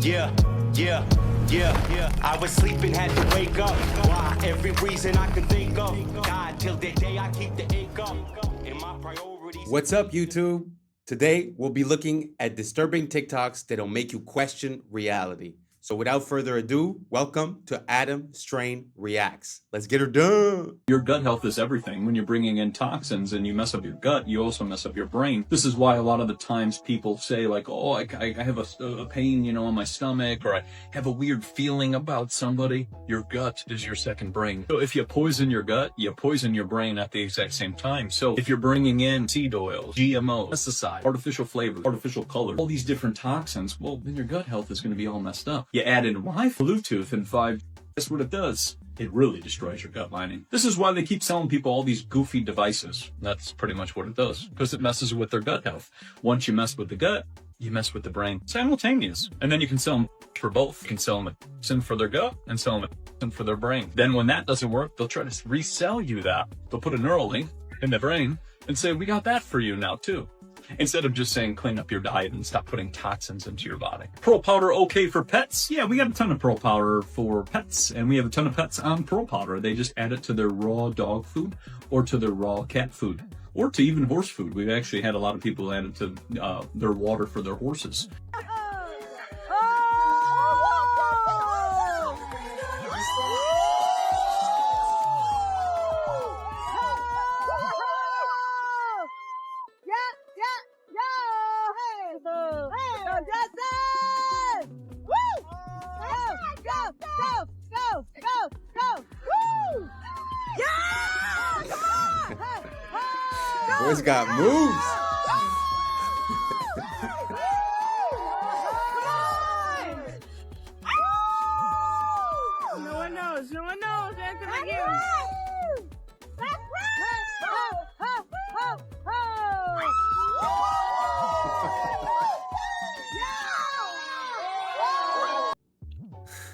Yeah, yeah, yeah, yeah. I was sleeping, had to wake up. Why? Every reason I can think of. God, till the day I keep the ink up. And my priorities. What's up, YouTube? Today, we'll be looking at disturbing TikToks that'll make you question reality. So without further ado, welcome to Adam Strain Reacts. Let's get her done. Your gut health is everything. When you're bringing in toxins and you mess up your gut, you also mess up your brain. This is why a lot of the times people say like, oh, I have a pain, in my stomach, or I have a weird feeling about somebody. Your gut is your second brain. So if you poison your gut, you poison your brain at the exact same time. So if you're bringing in seed oils, GMOs, pesticides, artificial flavors, artificial colors, all these different toxins, well, then your gut health is going to be all messed up. You add in Wi-Fi, Bluetooth, and 5G, guess what it does? It really destroys your gut lining. This is why they keep selling people all these goofy devices. That's pretty much what it does, because it messes with their gut health. Once you mess with the gut, you mess with the brain. Simultaneous. And then you can sell them for both. You can sell them a medicine for their gut and sell them a medicine for their brain. Then when that doesn't work, they'll try to resell you that. They'll put a neural link in the brain and say, we got that for you now too. Instead of just saying clean up your diet and stop putting toxins into your body. Pearl powder okay for pets? Yeah, we got a ton of pearl powder for pets, and we have a ton of pets on pearl powder. They just add it to their raw dog food or to their raw cat food or to even horse food. We've actually had a lot of people add it to their water for their horses. Boys got moves. No one knows. No one knows. They're gonna get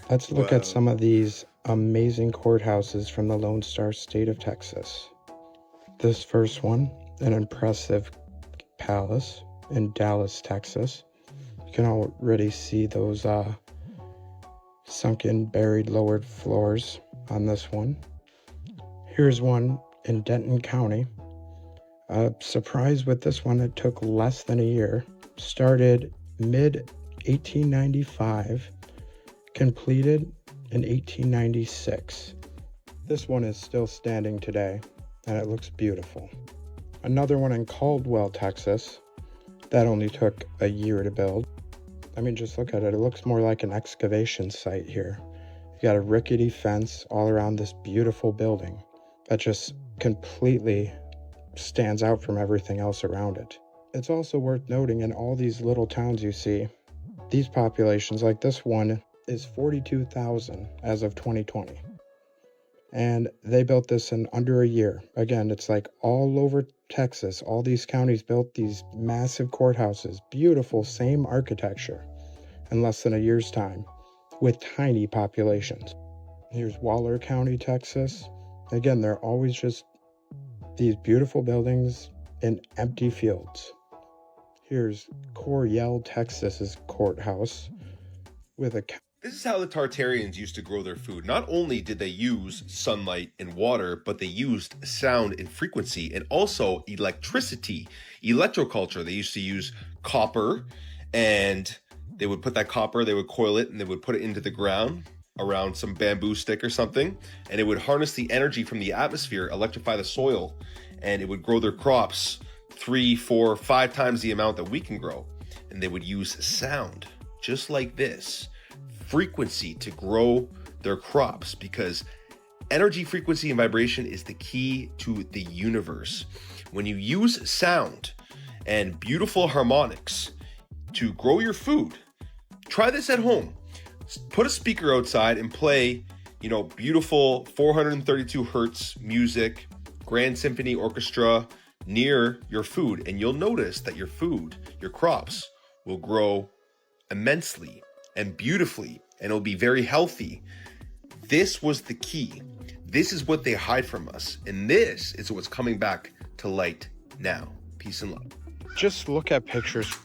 Let's look at some of these amazing courthouses from the Lone Star State of Texas. This first one, an impressive palace in Dallas, Texas. You can already see those sunken, buried, lowered floors on this one. Here's one in Denton County. Surprise with this one, it took less than a year. Started mid-1895, completed in 1896. This one is still standing today, and it looks beautiful. Another one in Caldwell, Texas, that only took a year to build. I mean, just look at it. It looks more like an excavation site here. You got a rickety fence all around this beautiful building that just completely stands out from everything else around it. It's also worth noting in all these little towns you see, these populations, like this one, is 42,000 as of 2020. And they built this in under a year. Again, it's like all over Texas, all these counties built these massive courthouses, beautiful, same architecture, in less than a year's time, with tiny populations. Here's Waller County, Texas. Again, they're always just these beautiful buildings in empty fields. Here's Coryell, Texas's courthouse with a... This is how the Tartarians used to grow their food. Not only did they use sunlight and water, but they used sound and frequency and also electricity, electroculture. They used to use copper, and they would put that copper, they would coil it, and they would put it into the ground around some bamboo stick or something, and it would harness the energy from the atmosphere, electrify the soil, and it would grow their crops 3, 4, 5 times the amount that we can grow. And they would use sound, just like this, frequency, to grow their crops, because energy, frequency, and vibration is the key to the universe. When you use sound and beautiful harmonics to grow your food, try this at home. Put a speaker outside and play, beautiful 432 hertz music, grand symphony orchestra near your food, and you'll notice that your food, your crops, will grow immensely and beautifully, and it'll be very healthy. This was the key. This is what they hide from us, and this is what's coming back to light now. Peace and love. Just look at pictures.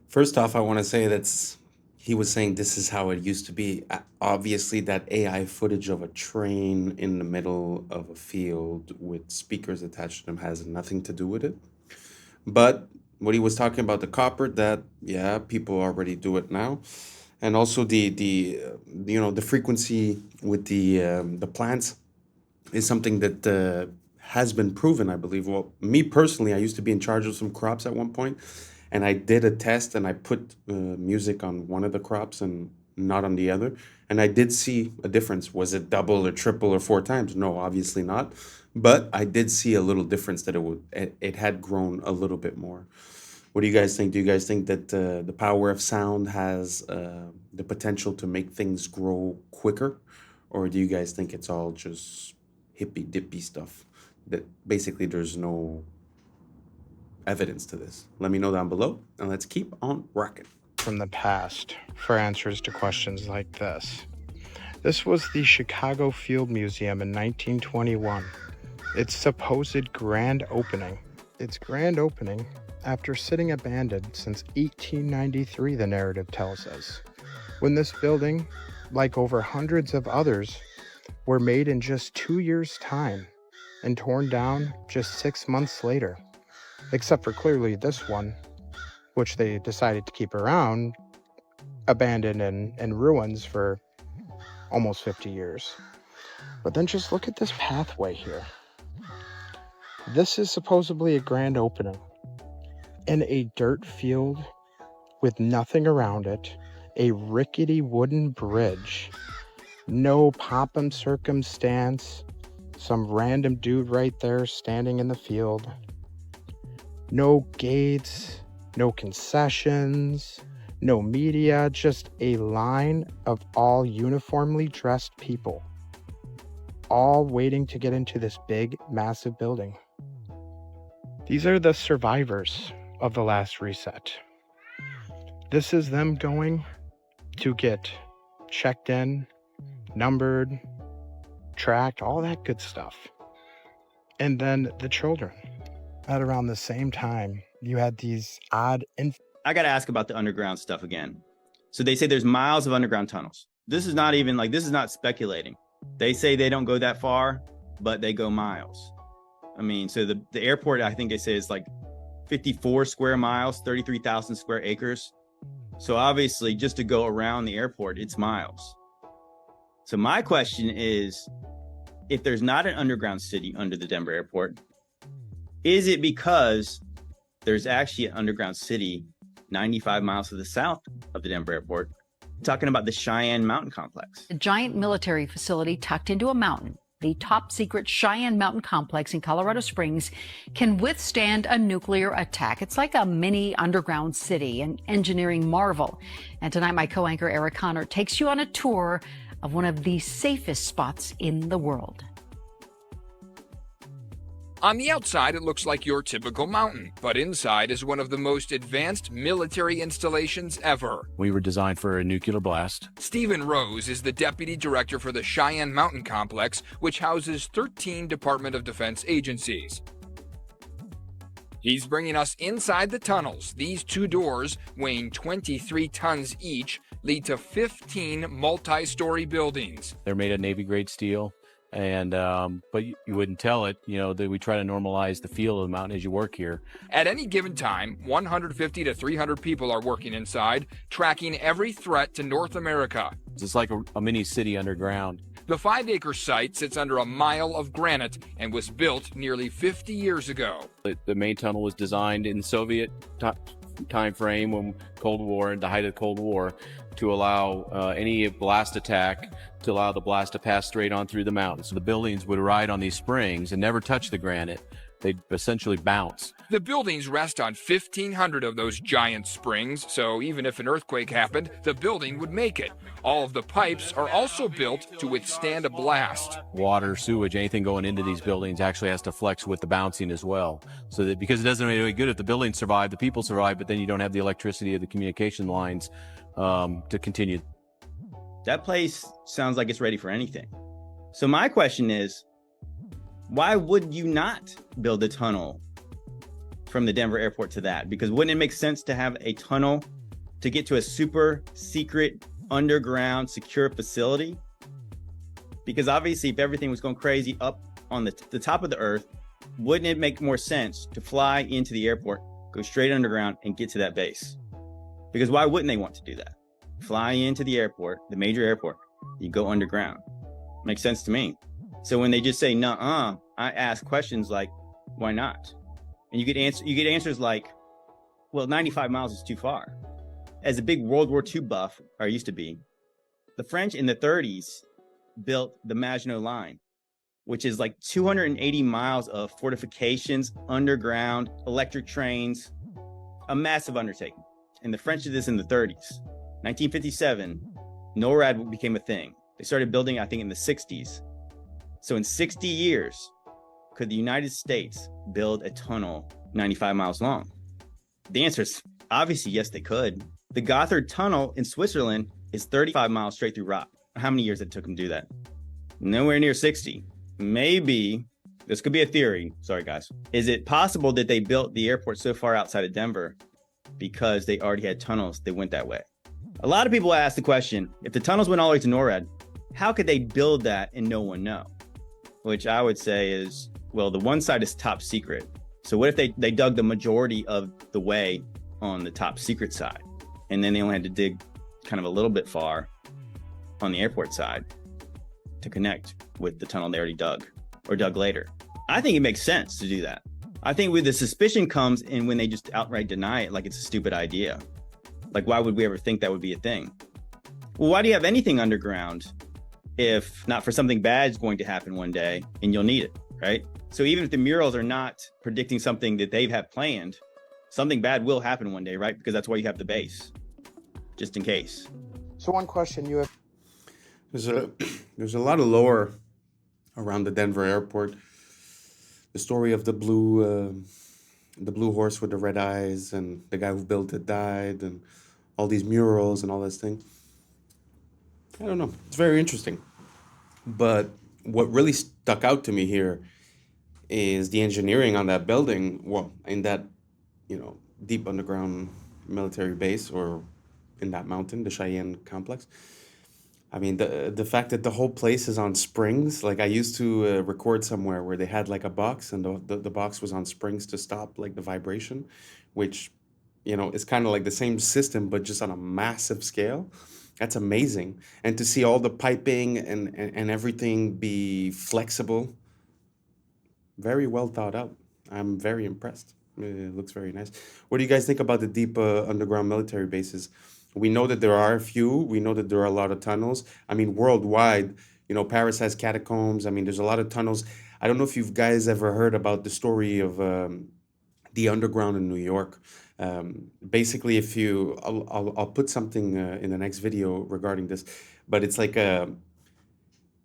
First off, I want to say that's he was saying this is how it used to be. Obviously, that AI footage of a train in the middle of a field with speakers attached to them has nothing to do with it. But what he was talking about, the copper, that, yeah, people already do it now. And also the frequency with the plants is something that has been proven, I believe. Well, me personally, I used to be in charge of some crops at one point, and I did a test and I put music on one of the crops and not on the other. And I did see a difference. Was it double or triple or 4 times? No, obviously not. But I did see a little difference that it had grown a little bit more. What do you guys think? Do you guys think that the power of sound has the potential to make things grow quicker? Or do you guys think it's all just hippy dippy stuff? That basically there's no evidence to this? Let me know down below, and let's keep on rocking. From the past for answers to questions like this. This was the Chicago Field Museum in 1921. Its supposed grand opening. Its grand opening after sitting abandoned since 1893, the narrative tells us, when this building, like over hundreds of others, were made in just 2 years' time and torn down just 6 months later, except for clearly this one, which they decided to keep around, abandoned and ruins for almost 50 years. But then just look at this pathway here. This is supposedly a grand opening in a dirt field with nothing around it, a rickety wooden bridge, no pomp and circumstance, some random dude right there standing in the field, no gates, no concessions, no media, just a line of all uniformly dressed people, all waiting to get into this big, massive building. These are the survivors of the last reset. This is them going to get checked in, numbered, tracked, all that good stuff. And then the children. At around the same time, you had these odd I got to ask about the underground stuff again. So they say there's miles of underground tunnels. This is not even like, this is not speculating. They say they don't go that far, but they go miles. I mean, so the airport, I think they say is like 54 square miles, 33,000 square acres. So obviously just to go around the airport, it's miles. So my question is, if there's not an underground city under the Denver airport, is it because there's actually an underground city 95 miles to the south of the Denver airport? I'm talking about the Cheyenne Mountain Complex. A giant military facility tucked into a mountain. The top secret Cheyenne Mountain Complex in Colorado Springs can withstand a nuclear attack. It's like a mini underground city, an engineering marvel. And tonight, my co-anchor Eric Connor takes you on a tour of one of the safest spots in the world. On the outside, it looks like your typical mountain, but inside is one of the most advanced military installations ever. We were designed for a nuclear blast. Stephen Rose is the deputy director for the Cheyenne Mountain Complex, which houses 13 Department of Defense agencies. He's bringing us inside the tunnels. These 2 doors, weighing 23 tons each, lead to 15 multi-story buildings. They're made of Navy-grade steel. And but you wouldn't tell it, that we try to normalize the feel of the mountain as you work here. At any given time, 150 to 300 people are working inside, tracking every threat to North America. It's like a mini city underground. The 5-acre site sits under a mile of granite and was built nearly 50 years ago. The main tunnel was designed in Soviet time frame, when Cold War, at the height of the Cold War, to allow any blast attack, to allow the blast to pass straight on through the mountain. So the buildings would ride on these springs and never touch the granite. They'd essentially bounce. The buildings rest on 1,500 of those giant springs, so even if an earthquake happened, the building would make it. All of the pipes are also built to withstand a blast. Water, sewage, anything going into these buildings actually has to flex with the bouncing as well. So that, because it doesn't really any good if the buildings survive, the people survive, but then you don't have the electricity of the communication lines to continue. That place sounds like it's ready for anything. So my question is, why would you not build a tunnel from the Denver airport to that? Because wouldn't it make sense to have a tunnel to get to a super secret underground secure facility? Because obviously if everything was going crazy up on the top of the earth, wouldn't it make more sense to fly into the airport, go straight underground and get to that base? Because why wouldn't they want to do that? Fly into the airport, the major airport, you go underground. Makes sense to me. So when they just say, nuh-uh, I ask questions like, why not? And you get answers like, well, 95 miles is too far. As a big World War II buff, or used to be, the French in the 30s built the Maginot Line, which is like 280 miles of fortifications, underground, electric trains, a massive undertaking. And the French did this in the 30s. 1957, NORAD became a thing. They started building, I think, in the 60s. So in 60 years, could the United States build a tunnel 95 miles long? The answer is obviously yes, they could. The Gotthard Tunnel in Switzerland is 35 miles straight through rock. How many years it took them to do that? Nowhere near 60. Maybe, this could be a theory, sorry guys. Is it possible that they built the airport so far outside of Denver because they already had tunnels that went that way? A lot of people ask the question, if the tunnels went all the way to NORAD, how could they build that and no one know? Which I would say is, well, the one side is top secret. So what if they dug the majority of the way on the top secret side, and then they only had to dig kind of a little bit far on the airport side to connect with the tunnel they already dug or dug later? I think it makes sense to do that. I think with the suspicion comes in when they just outright deny it like it's a stupid idea. Like, why would we ever think that would be a thing? Well, why do you have anything underground if not for something bad is going to happen one day and you'll need it, right? So even if the murals are not predicting something that they have planned, something bad will happen one day, right? Because that's why you have the base, just in case. So one question you have. There's a lot of lore around the Denver airport. The story of the blue horse with the red eyes, and the guy who built it died, and all these murals and all this thing. I don't know. It's very interesting. But what really stuck out to me here is the engineering on that building. Well, in that, deep underground military base, or in that mountain, the Cheyenne complex. I mean, the fact that the whole place is on springs. Like, I used to record somewhere where they had like a box, and the box was on springs to stop like the vibration, which, is kind of like the same system, but just on a massive scale. That's amazing. And to see all the piping and everything be flexible, very well thought out. I'm very impressed. It looks very nice. What do you guys think about the deep underground military bases? We know that there are a few. We know that there are a lot of tunnels. I mean, worldwide, Paris has catacombs. I mean, there's a lot of tunnels. I don't know if you guys ever heard about the story of the underground in New York. Basically, I'll put something in the next video regarding this, but it's like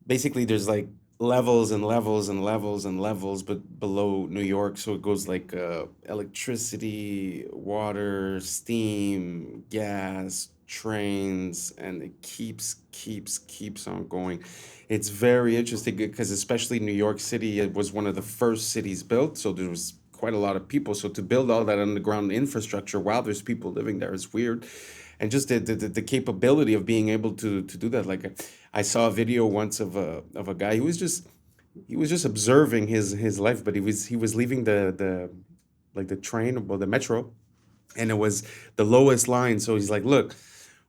basically there's like levels and levels and levels and levels, but below New York. So it goes like electricity, water, steam, gas, trains, and it keeps on going. It's very interesting because especially New York City, it was one of the first cities built. So there was quite a lot of people. So to build all that underground infrastructure while there's people living there is weird. And just the capability of being able to do that. Like, I saw a video once of a guy who was just observing his life, but he was leaving the train, well, the metro, and it was the lowest line. So he's like, look,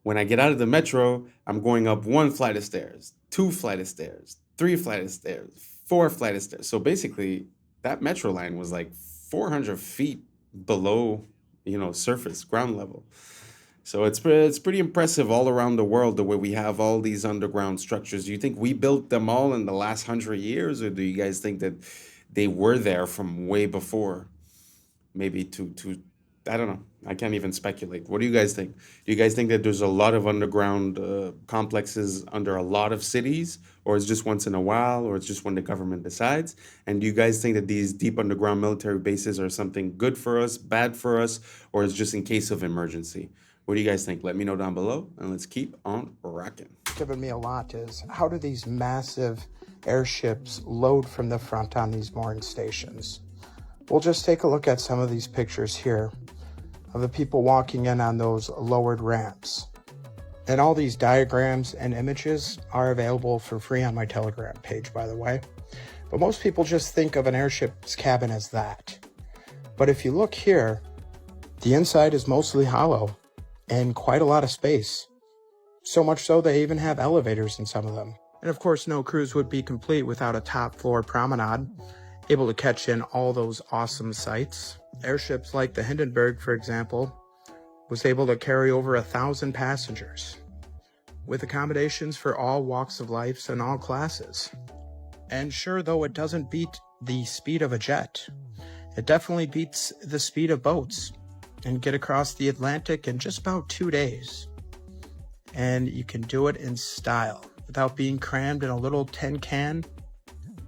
when I get out of the metro, I'm going up 1 flight of stairs, 2 flight of stairs, 3 flight of stairs, 4 flight of stairs. So basically that metro line was like 400 feet below, surface, ground level. So it's pretty impressive all around the world, the way we have all these underground structures. Do you think we built them all in the last 100 years, or do you guys think that they were there from way before? Maybe to I don't know. I can't even speculate. What do you guys think? Do you guys think that there's a lot of underground complexes under a lot of cities, or it's just once in a while, or it's just when the government decides? And do you guys think that these deep underground military bases are something good for us, bad for us, or it's just in case of emergency? What do you guys think? Let me know down below, and let's keep on rocking. Given me a lot is, how do these massive airships load from the front on these mooring stations? We'll just take a look at some of these pictures here. of the people walking in on those lowered ramps. And all these diagrams and images are available for free on my Telegram page, by the way. But most people just think of an airship's cabin as that. But if you look here, the inside is mostly hollow and quite a lot of space. So much so they even have elevators in some of them. And of course, no cruise would be complete without a top floor promenade, able to catch in all those awesome sights. Airships like the Hindenburg, for example, was able to carry over 1,000 passengers, with accommodations for all walks of life and all classes. And sure, though it doesn't beat the speed of a jet, it definitely beats the speed of boats, and get across the Atlantic in just about 2 days. And you can do it in style, without being crammed in a little tin can,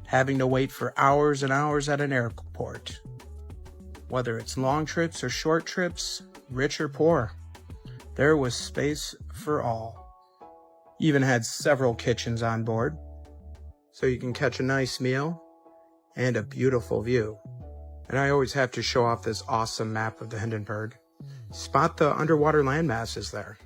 having to wait for hours and hours at an airport. Whether it's long trips or short trips, rich or poor, there was space for all. Even had several kitchens on board, so you can catch a nice meal and a beautiful view. And I always have to show off this awesome map of the Hindenburg. Spot the underwater landmasses there.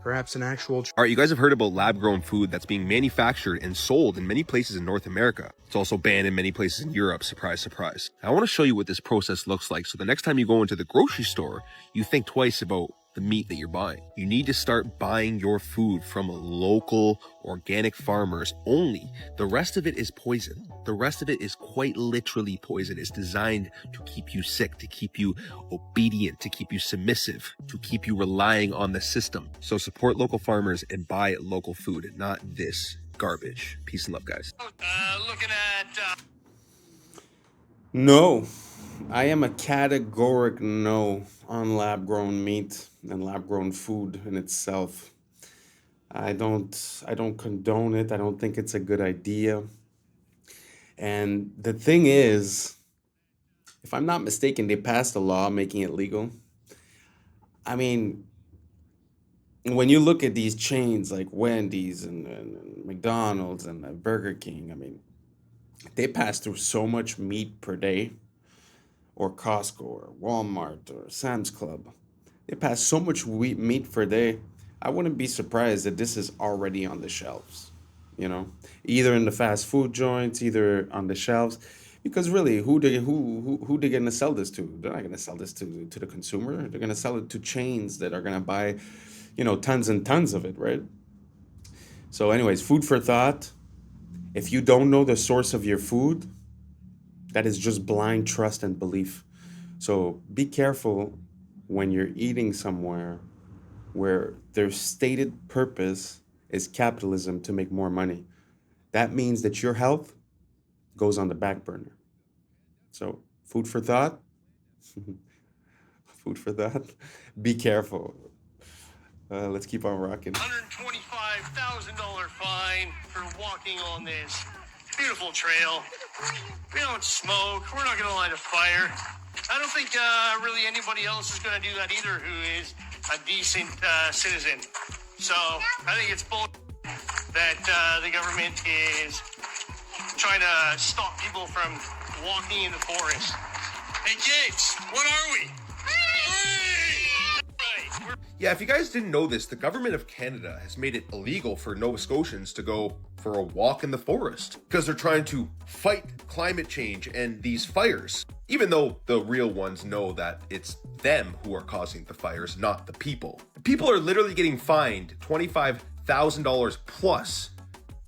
Perhaps an actual... All right, you guys have heard about lab-grown food that's being manufactured and sold in many places in North America. It's also banned in many places in Europe, surprise, surprise. I want to show you what this process looks like, so the next time you go into the grocery store, you think twice about the meat that you're buying. You need to start buying your food from local organic farmers only. The rest of it is poison. The rest of it is quite literally poison. It's designed to keep you sick, to keep you obedient, to keep you submissive, to keep you relying on the system. So support local farmers and buy local food, not this garbage. Peace and love, guys. No, I am a categoric no on lab-grown meat and lab-grown food in itself. I don't condone it. I don't think it's a good idea. And the thing is, if I'm not mistaken, they passed a law making it legal. I mean, when you look at these chains like Wendy's and McDonald's and Burger King, I mean, they pass through so much meat per day, or Costco or Walmart or Sam's Club. They pass so much meat per day. I wouldn't be surprised that this is already on the shelves, you know, either in the fast food joints, either on the shelves. Because really, who they going to sell this to? They're not going to sell this to the consumer. They're going to sell it to chains that are going to buy, you know, tons and tons of it, right? So anyways, food for thought. If you don't know the source of your food, that is just blind trust and belief. So be careful when you're eating somewhere where their stated purpose is capitalism to make more money. That means that your health goes on the back burner. So food for thought. Food for thought. Be careful. Let's keep on rocking. $125,000 fine for walking on this beautiful trail. We don't smoke. We're not going to light a fire. I don't think really anybody else is going to do that either who is a decent citizen. So I think it's bull that the government is trying to stop people from walking in the forest. Hey kids, what are we? Yeah, if you guys didn't know this, the government of Canada has made it illegal for Nova Scotians to go for a walk in the forest because they're trying to fight climate change and these fires, even though the real ones know that it's them who are causing the fires, not the people. People are literally getting fined $25,000 plus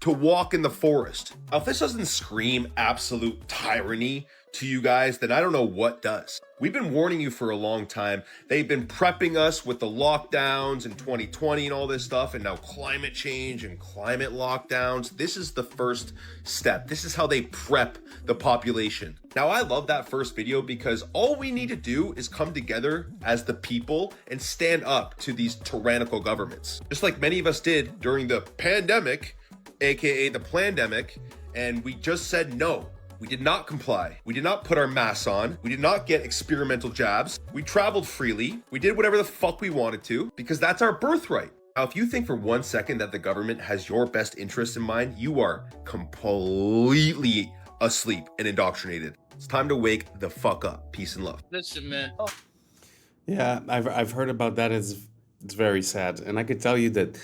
to walk in the forest. Now, if this doesn't scream absolute tyranny to you guys, then I don't know what does. We've been warning you for a long time. They've been prepping us with the lockdowns in 2020 and all this stuff, and now climate change and climate lockdowns. This is the first step. This is how they prep the population. Now, I love that first video because all we need to do is come together as the people and stand up to these tyrannical governments. Just like many of us did during the pandemic, aka the plandemic, and we just said no. We did not comply. We did not put our masks on. We did not get experimental jabs. We traveled freely. We did whatever the fuck we wanted to because that's our birthright. Now, if you think for 1 second that the government has your best interests in mind, you are completely asleep and indoctrinated. It's time to wake the fuck up. Peace and love. Listen, man. Yeah, I've heard about that. It's very sad, and I could tell you that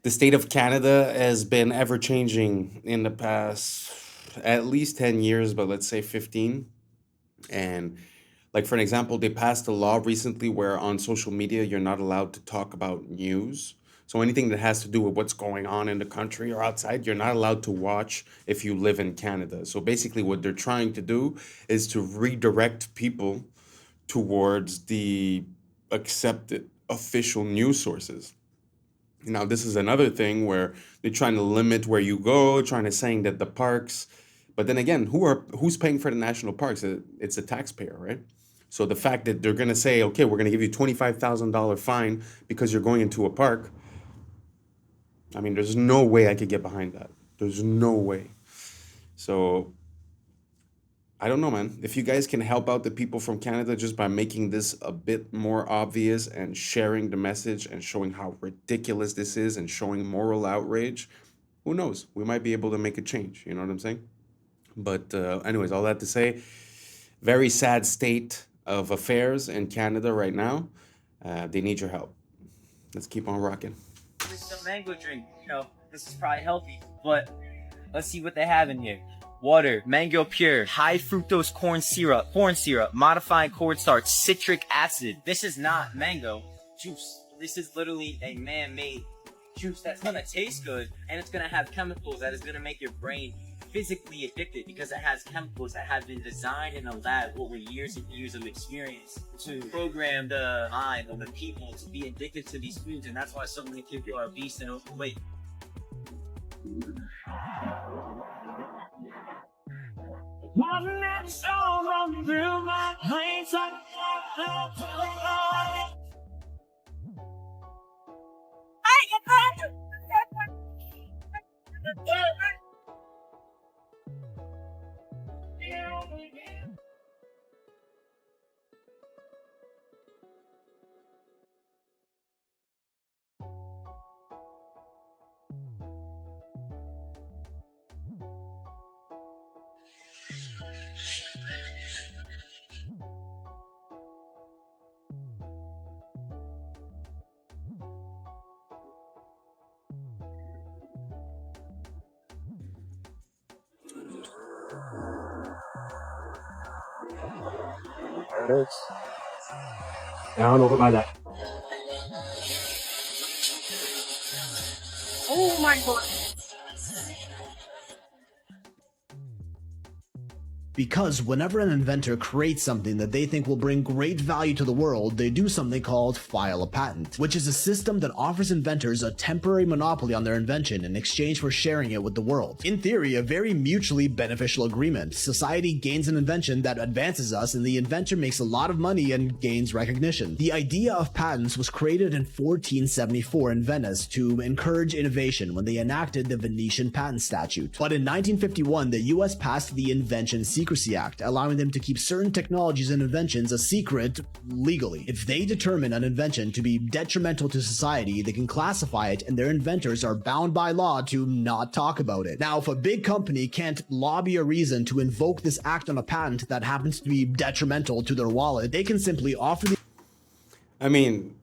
the state of Canada has been ever changing in the past at least 10 years, but let's say 15. And like for an example, they passed a law recently where on social media you're not allowed to talk about news. So anything that has to do with what's going on in the country or outside, you're not allowed to watch if you live in Canada. So basically what they're trying to do is to redirect people towards the accepted official news sources. Now, this is another thing where they're trying to limit where you go, trying to saying that the parks, but then again, who's paying for the national parks? It's a taxpayer, right? So the fact that they're going to say, okay, we're going to give you $25,000 fine because you're going into a park, I mean, there's no way I could get behind that. There's no way. So I don't know, man. If you guys can help out the people from Canada just by making this a bit more obvious and sharing the message and showing how ridiculous this is and showing moral outrage, who knows? We might be able to make a change. You know what I'm saying? But anyways, all that to say, very sad state of affairs in Canada right now. They need your help. Let's keep on rocking. Some mango drink. You know, this is probably healthy, but let's see what they have in here. Water, mango pure, high fructose corn syrup, modifying cornstarch, citric acid. This is not mango juice. This is literally a man-made juice that's gonna taste good, and it's gonna have chemicals that is gonna make your brain physically addicted because it has chemicals that have been designed in a lab over years and years of experience to program the mind of the people to be addicted to these foods, and that's why so many people are obese and overweight. There it is. Down over by that. Oh my god. Because whenever an inventor creates something that they think will bring great value to the world, they do something called file a patent, which is a system that offers inventors a temporary monopoly on their invention in exchange for sharing it with the world. In theory, a very mutually beneficial agreement. Society gains an invention that advances us, and the inventor makes a lot of money and gains recognition. The idea of patents was created in 1474 in Venice to encourage innovation when they enacted the Venetian Patent Statute. But in 1951, the US passed the Invention Secrecy Act, allowing them to keep certain technologies and inventions a secret legally. If they determine an invention to be detrimental to society, they can classify it, and their inventors are bound by law to not talk about it. Now, if a big company can't lobby a reason to invoke this act on a patent that happens to be detrimental to their wallet, they can simply offer the... I mean,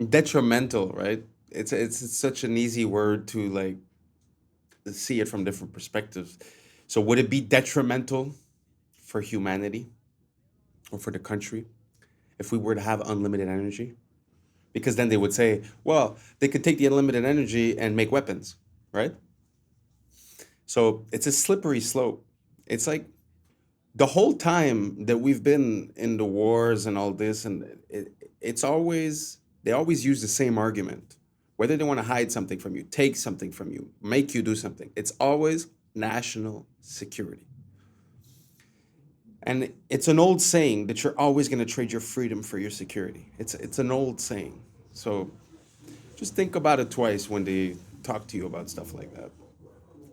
detrimental, right? It's such an easy word to like see it from different perspectives. So would it be detrimental for humanity or for the country if we were to have unlimited energy? Because then they would say, well, they could take the unlimited energy and make weapons, right? So it's a slippery slope. It's like the whole time that we've been in the wars and all this, and they always use the same argument. Whether they want to hide something from you, take something from you, make you do something, it's always national security. And it's an old saying that you're always going to trade your freedom for your security. It's an old saying. So just think about it twice when they talk to you about stuff like that.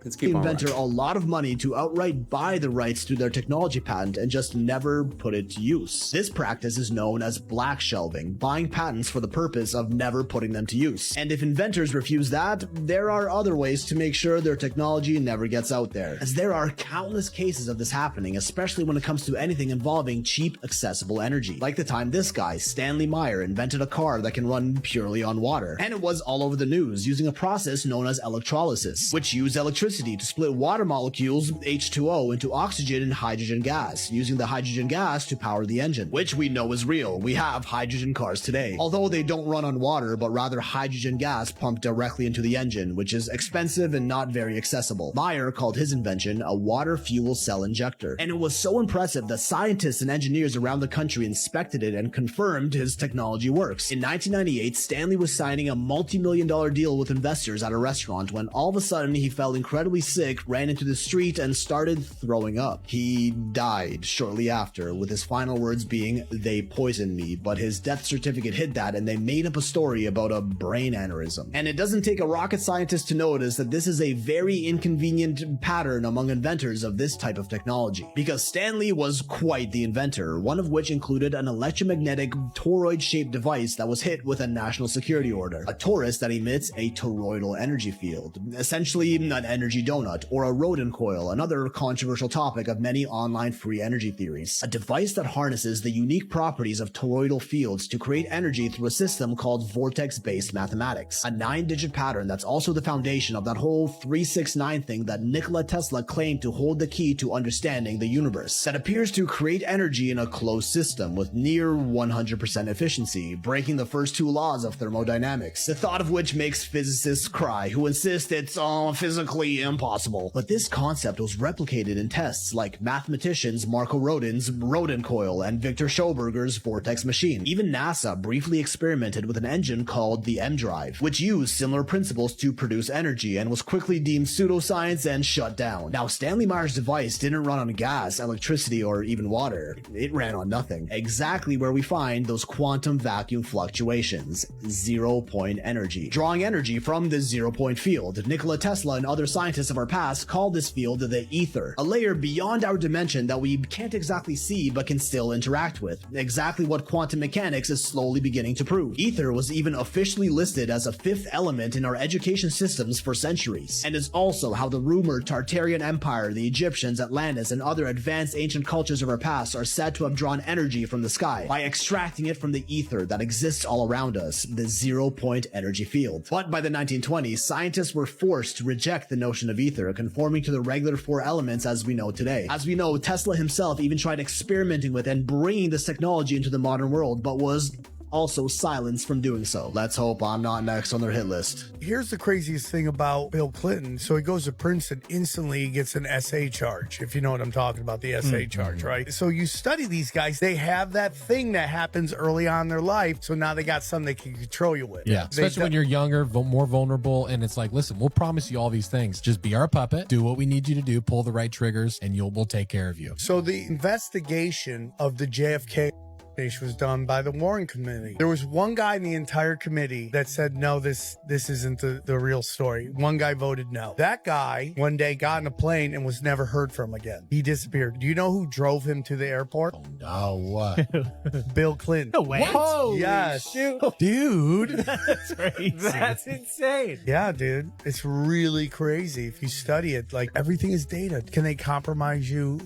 Let's keep the on inventor rocking. a lot of money to outright buy the rights to their technology patent and just never put it to use. This practice is known as black shelving, buying patents for the purpose of never putting them to use. And if inventors refuse that, there are other ways to make sure their technology never gets out there, as there are countless cases of this happening, especially when it comes to anything involving cheap, accessible energy. Like the time this guy, Stanley Meyer, invented a car that can run purely on water. And it was all over the news using a process known as electrolysis, which used electricity to split water molecules, H2O, into oxygen and hydrogen gas, using the hydrogen gas to power the engine, which we know is real. We have hydrogen cars today, although they don't run on water, but rather hydrogen gas pumped directly into the engine, which is expensive and not very accessible. Meyer called his invention a water fuel cell injector, and it was so impressive that scientists and engineers around the country inspected it and confirmed his technology works. In 1998, Stanley was signing a multi-million-dollar deal with investors at a restaurant when all of a sudden he fell incredibly sick, ran into the street, and started throwing up. He died shortly after, with his final words being, "They poisoned me," but his death certificate hid that, and they made up a story about a brain aneurysm. And it doesn't take a rocket scientist to notice that this is a very inconvenient pattern among inventors of this type of technology, because Stanley was quite the inventor, one of which included an electromagnetic toroid-shaped device that was hit with a national security order, a torus that emits a toroidal energy field, essentially an energy donut, or a rodent coil, another controversial topic of many online free energy theories. A device that harnesses the unique properties of toroidal fields to create energy through a system called vortex-based mathematics, a 9-digit pattern that's also the foundation of that whole 369 thing that Nikola Tesla claimed to hold the key to understanding the universe, that appears to create energy in a closed system with near 100% efficiency, breaking the first 2 laws of thermodynamics, the thought of which makes physicists cry, who insist it's physically impossible. But this concept was replicated in tests like mathematicians Marco Rodin's rodent coil and Victor Schoberger's vortex machine. Even NASA briefly experimented with an engine called the M-Drive, which used similar principles to produce energy and was quickly deemed pseudoscience and shut down. Now, Stanley Meyer's device didn't run on gas, electricity, or even water. It ran on nothing. Exactly where we find those quantum vacuum fluctuations, zero-point energy. Drawing energy from the zero-point field, Nikola Tesla and other scientists of our past call this field the ether, a layer beyond our dimension that we can't exactly see but can still interact with, exactly what quantum mechanics is slowly beginning to prove. Ether was even officially listed as a 5th element in our education systems for centuries, and is also how the rumored Tartarian Empire, the Egyptians, Atlantis, and other advanced ancient cultures of our past are said to have drawn energy from the sky by extracting it from the ether that exists all around us, the zero-point energy field. But by the 1920s, scientists were forced to reject the notion of ether, conforming to the regular 4 elements as we know today. As we know, Tesla himself even tried experimenting with and bringing this technology into the modern world, but was also silenced from doing so. Let's hope I'm not next on their hit list. Here's the craziest thing about Bill Clinton. So he goes to Princeton, instantly gets an SA charge, if you know what I'm talking about, the SA charge, right? So you study these guys, they have that thing that happens early on in their life, so now they got something they can control you with. Yeah, especially when you're younger, more vulnerable, and it's like, listen, we'll promise you all these things. Just be our puppet, do what we need you to do, pull the right triggers, and we'll take care of you. So the investigation of the JFK was done by the Warren Committee. There was one guy in the entire committee that said, no, this isn't the real story. One guy voted no. That guy one day got in a plane and was never heard from again. He disappeared. Do you know who drove him to the airport? Oh, what? Bill Clinton. No way. Holy yes. Shoot. Dude. That's crazy. That's insane. Yeah, dude. It's really crazy if you study it. Like, everything is data. Can they compromise you?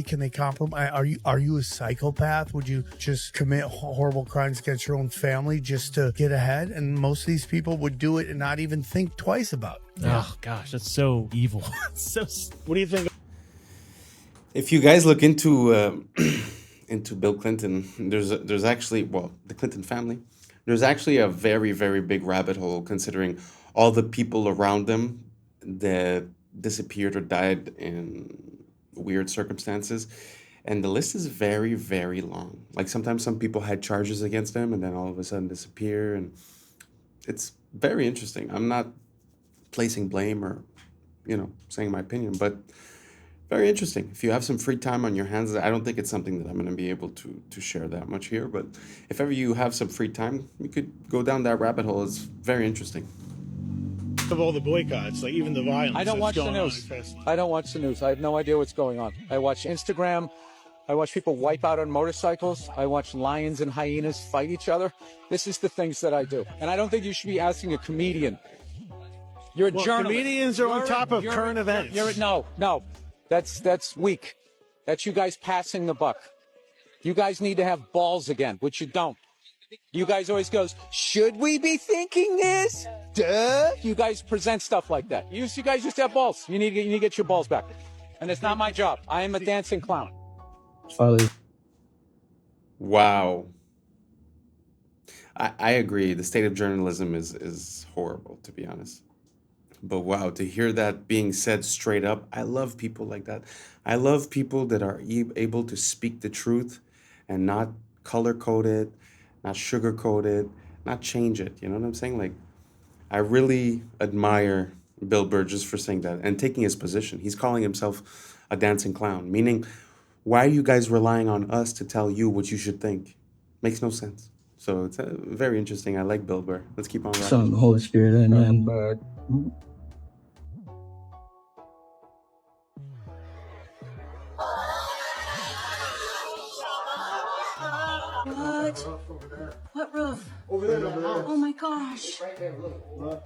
Can they compromise? Are you a psychopath? Would you just commit horrible crimes against your own family just to get ahead? And most of these people would do it and not even think twice about it. Oh gosh, that's so evil. What do you think? If you guys look into Bill Clinton, there's actually, well, the Clinton family, there's actually a very, very big rabbit hole considering all the people around them that disappeared or died in weird circumstances. And the list is very, very long. Like sometimes some people had charges against them and then all of a sudden disappear. And it's very interesting. I'm not placing blame or, saying my opinion, but very interesting. If you have some free time on your hands, I don't think it's something that I'm going to be able to share that much here. But if ever you have some free time, you could go down that rabbit hole. It's very interesting. of all the boycotts, like even the violence. I don't watch the news. I don't watch the news. I have no idea what's going on. I watch Instagram. I watch people wipe out on motorcycles. I watch lions and hyenas fight each other. This is the things that I do. And I don't think you should be asking a comedian. You're a journalist. Comedians are on top of current events. No. That's weak. That's you guys passing the buck. You guys need to have balls again, which you don't. You guys always goes, should we be thinking this? Duh. You guys present stuff like that. You guys just have balls. You need to get your balls back. And it's not my job. I am a dancing clown. Wow. I agree. The state of journalism is horrible, to be honest. But wow, to hear that being said straight up, I love people like that. I love people that are able to speak the truth and not color code it, not sugarcoat it, not change it. You know what I'm saying? Like, I really admire Bill Burr just for saying that and taking his position. He's calling himself a dancing clown, meaning, why are you guys relying on us to tell you what you should think? Makes no sense. So it's very interesting. I like Bill Burr. Let's keep on rocking. Son, the Holy Spirit, and What roof? Over there. Oh my gosh. Right there, look.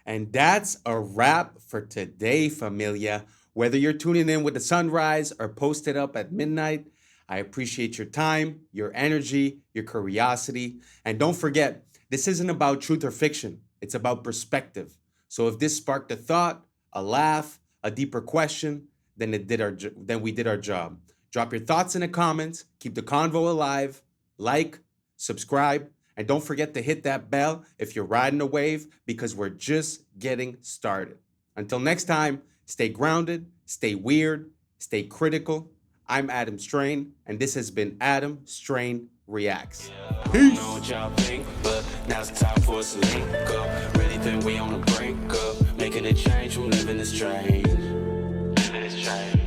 And that's a wrap for today, familia. Whether you're tuning in with the sunrise or posted up at midnight, I appreciate your time, your energy, your curiosity. And don't forget, this isn't about truth or fiction. It's about perspective. So if this sparked a thought, a laugh, a deeper question, then we did our job. Drop your thoughts in the comments. Keep the convo alive. Like, subscribe, and don't forget to hit that bell if you're riding a wave, because we're just getting started. Until next time, stay grounded, stay weird, stay critical. I'm Adam Strain, and this has been Adam Strain Reacts. Peace. I don't know what y'all think, but now's the time for us to link up. Really think we on the brink of making a change from living this strange. Living this strange.